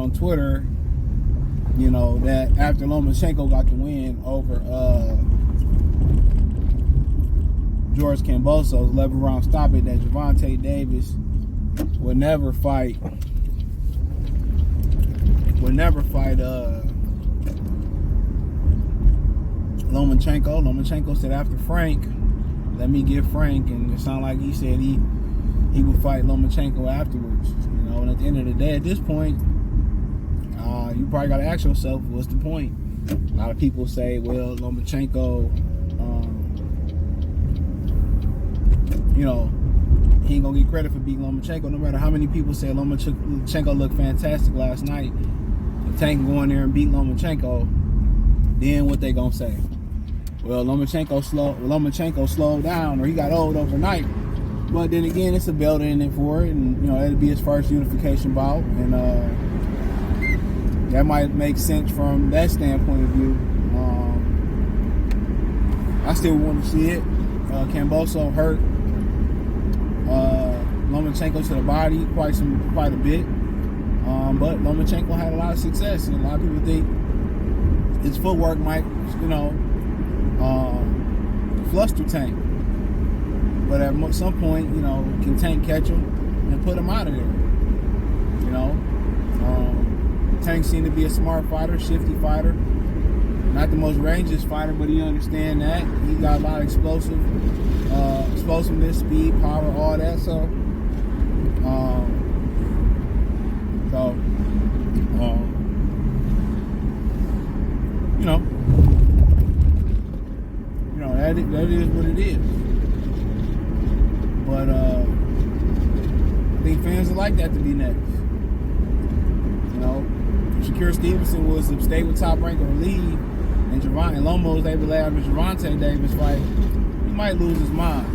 on Twitter, you know, that after Lomachenko got the win over George Kambosos, 11 round stoppage, that Gervonta Davis would never fight Lomachenko. Lomachenko said after Frank, let me get Frank, and it sounded like he said he would fight Lomachenko afterwards. You know, and at the end of the day, at this point, you probably got to ask yourself, what's the point? A lot of people say, well, Lomachenko, you know, he ain't gonna get credit for beating Lomachenko. No matter how many people say Lomachenko looked fantastic last night, if Tank can go in there and beat Lomachenko, then what they gonna say? Well, Lomachenko slowed down, or he got old overnight. But then again, it's a belt in it for it, and you know, it'll be his first unification bout, and that might make sense from that standpoint of view. I still want to see it. Kambosos hurt Lomachenko to the body quite a bit, but Lomachenko had a lot of success, and a lot of people think his footwork might, you know, fluster Tank. But at some point, you know, can Tank catch him and put him out of there? You know, Tank seemed to be a smart fighter, shifty fighter. Not the most rangeous fighter, but he understands that. He got a lot of explosiveness, speed, power, all that. So, that is what it is. But I think fans would like that to be next. You know, if Shakur Stevenson was to stay with Top Rank or leave, and Loma was able to lay out the Gervonta Davis fight, he might lose his mind.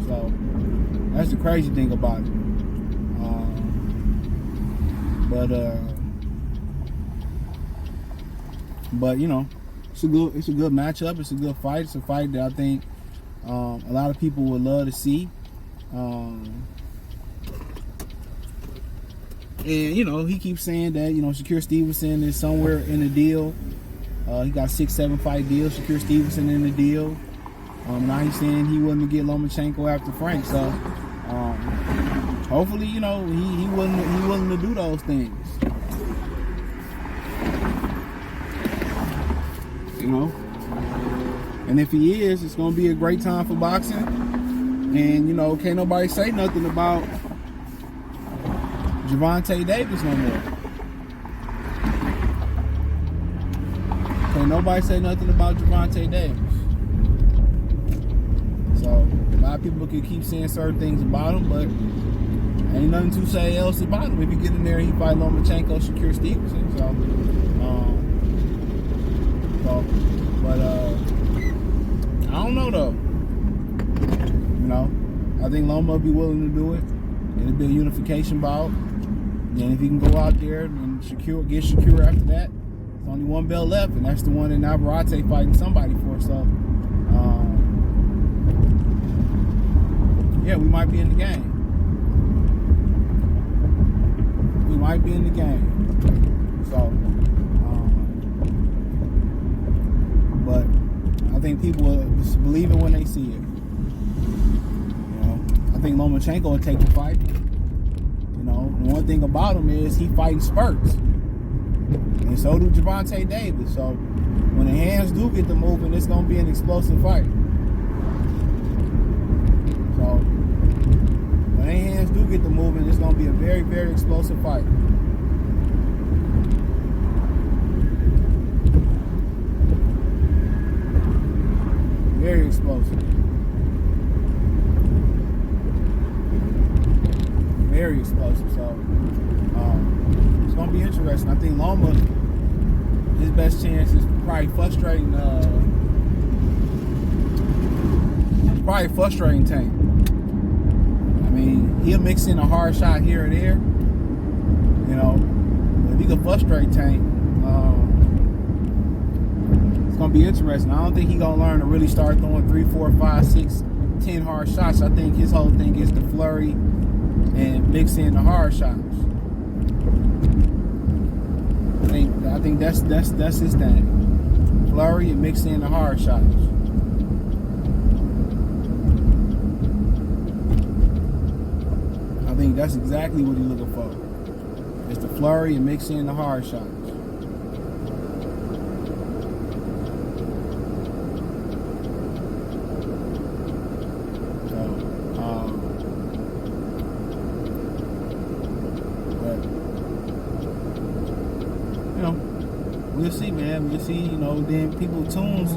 So that's the crazy thing about it. But you know, it's a good matchup. It's a good fight. It's a fight that I think a lot of people would love to see. And you know, he keeps saying that, you know, Shakur Stevenson is somewhere in the deal. He got 6-7 fight deal. Shakur Stevenson in the deal. Now he's saying he willing to get Lomachenko after Frank. So hopefully, you know, he willing to do those things. You know, and if he is, it's gonna be a great time for boxing. And you know, can't nobody say nothing about Gervonta Davis no more. Can't nobody say nothing about Gervonta Davis. So a lot of people can keep saying certain things about him, but ain't nothing to say else about him. If you get in there and he fight Lomachenko, Shakur Stevenson. But I don't know though. You know, I think Loma will be willing to do it. It'll be a unification bout. And if he can go out there and get Shakur after that, there's only one belt left, and that's the one that Navarrete fighting somebody for. So, yeah, we might be in the game. So, but I think people will just believe it when they see it. You know, I think Lomachenko will take the fight. You know, one thing about him is he fighting spurts, and so do Gervonta Davis. So when the hands do get to moving, it's gonna be an explosive fight. So when the hands do get to moving, it's gonna be a very, very explosive fight. Very explosive. Very explosive. So it's gonna be interesting. I think Loma, his best chance is probably frustrating Tank. I mean, he'll mix in a hard shot here or there. You know, if he can frustrate Tank, it's gonna be interesting. I don't think he's gonna learn to really start throwing 3, 4, 5, 6, 10 hard shots. I think his whole thing is the flurry, and mix in the hard shots. I think that's his thing. Flurry and mix in the hard shots. I think that's exactly what he's looking for. It's the flurry and mix in the hard shots. We'll see, man. We'll see, then people tunes,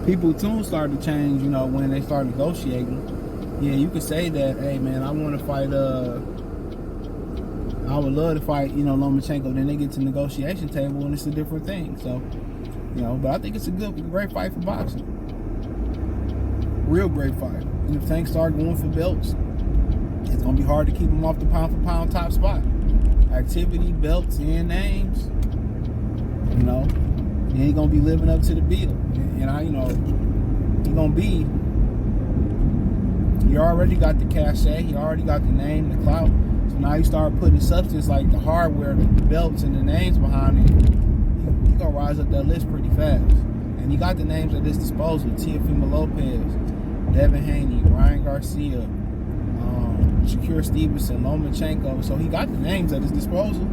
people tunes start to change, when they start negotiating. Yeah, you could say that, hey, man, I want to fight, I would love to fight, Lomachenko. Then they get to the negotiation table and it's a different thing. So, but I think it's a great fight for boxing. Real great fight. And if Tank start going for belts, it's going to be hard to keep him off the pound-for-pound top spot. Activity, belts, and names. He ain't going to be living up to the bill. And he going to be... You already got the cachet. You already got the name, the clout. So now you start putting substance like the hardware, the belts, and the names behind it. You're going to rise up that list pretty fast. And you got the names at his disposal. Teofimo Lopez, Devin Haney, Ryan Garcia, Shakur Stevenson, Lomachenko. So he got the names at his disposal.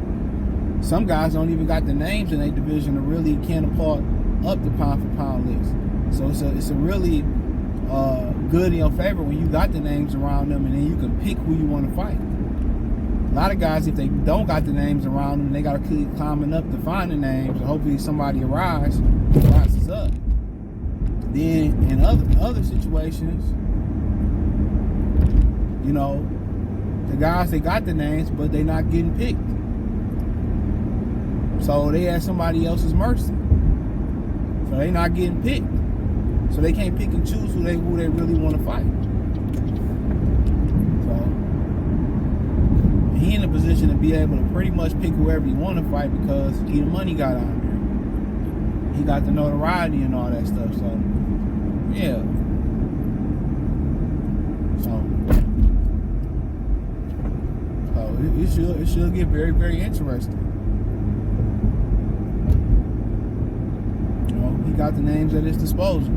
Some guys don't even got the names in their division to really catapult up the pound-for-pound list. So it's a really good in your favor when you got the names around them, and then you can pick who you want to fight. A lot of guys, if they don't got the names around them, they got to keep climbing up to find the names, and hopefully somebody rises up. Then in other situations, the guys, they got the names, but they not getting picked. So they at somebody else's mercy. So they not getting picked. So they can't pick and choose who they really want to fight. So he in a position to be able to pretty much pick whoever he want to fight because he the money got out there. He got the notoriety and all that stuff. So yeah. It should get very, very interesting. He got the names at his disposal.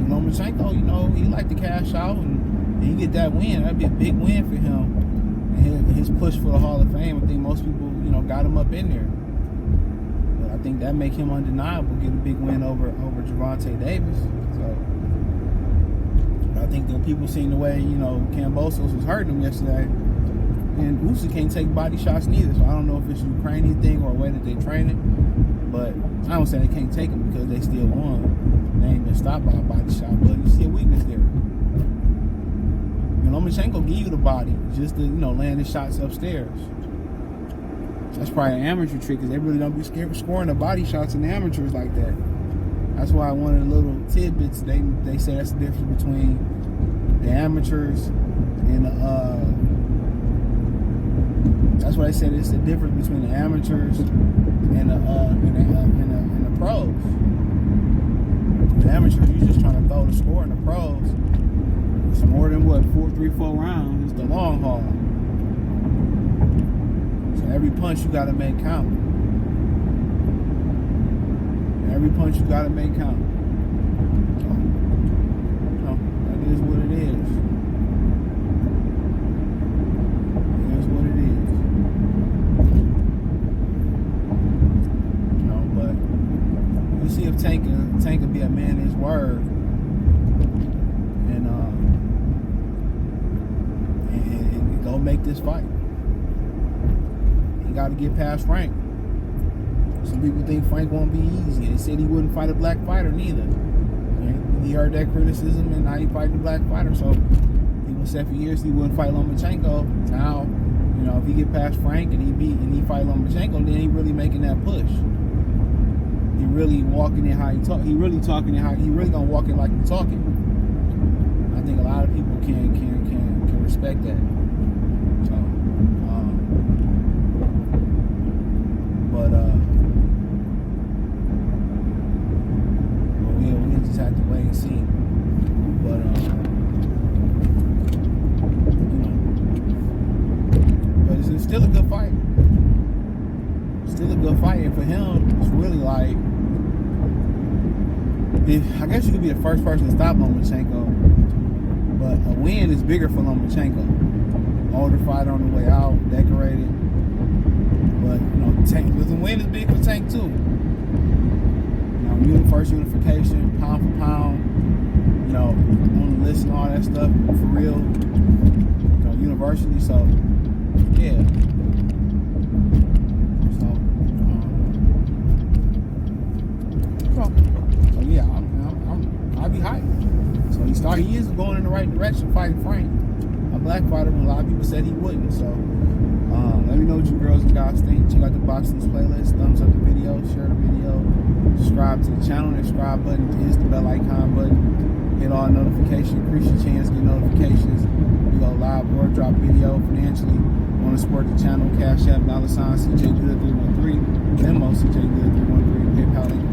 Lomachenko, he like to cash out and he get that win. That'd be a big win for him. And his push for the Hall of Fame, I think most people, got him up in there. But I think that make him undeniable, get a big win over Gervonta Davis. So I think the people seen the way, Kambosos was hurting him yesterday. And Usyk can't take body shots neither. So I don't know if it's a Ukrainian thing or a way that they train it. But I don't say they can't take them because they still won. They ain't been stopped by a body shot. But you see a weakness there. And Lomachenko give you the body just to, land his shots upstairs. That's probably an amateur trick because they really don't be scared of scoring the body shots in the amateurs like that. That's why one of the little tidbits, they say that's the difference between the amateurs and the that's why they said it's the difference between the amateurs and the pros. The amateurs, you're just trying to throw the score. In the pros, it's more than 4 rounds. It's the long haul. So every punch you got to make count. Every punch you got to make count. So, that is what it is. See if Tank will be a man of his word and go make this fight. He got to get past Frank. Some people think Frank won't be easy. They said he wouldn't fight a black fighter neither. He heard that criticism and now he fighting a black fighter. So people said for years he wouldn't fight Lomachenko. Now, if he get past Frank and he fight Lomachenko, then he really making that push. He really walking in how he talk. He really talking in how he really gonna walk in like he talking. I think a lot of people can respect that. So, can see. But but it's still a good fight. Still a good fight, and for him, it's really like, I guess you could be the first person to stop Lomachenko, but a win is bigger for Lomachenko. Older fighter on the way out, decorated. But Tank, the win is big for Tank too. First unification, pound for pound, on the list and all that stuff for real, universally. So yeah. So yeah, I'll be hyped. So he is going in the right direction, fighting Frank, a black fighter, when a lot of people said he wouldn't. So let me know what you girls and guys think. Check out the Box News playlist, thumbs up the video, share the video, subscribe to the channel, and subscribe button, hit the bell icon button, hit all notifications, increase your chance, get notifications. We go live or drop video financially. Want to support the channel, Cash App, $CJ Good 313, Venmo CJ Good 313, PayPal link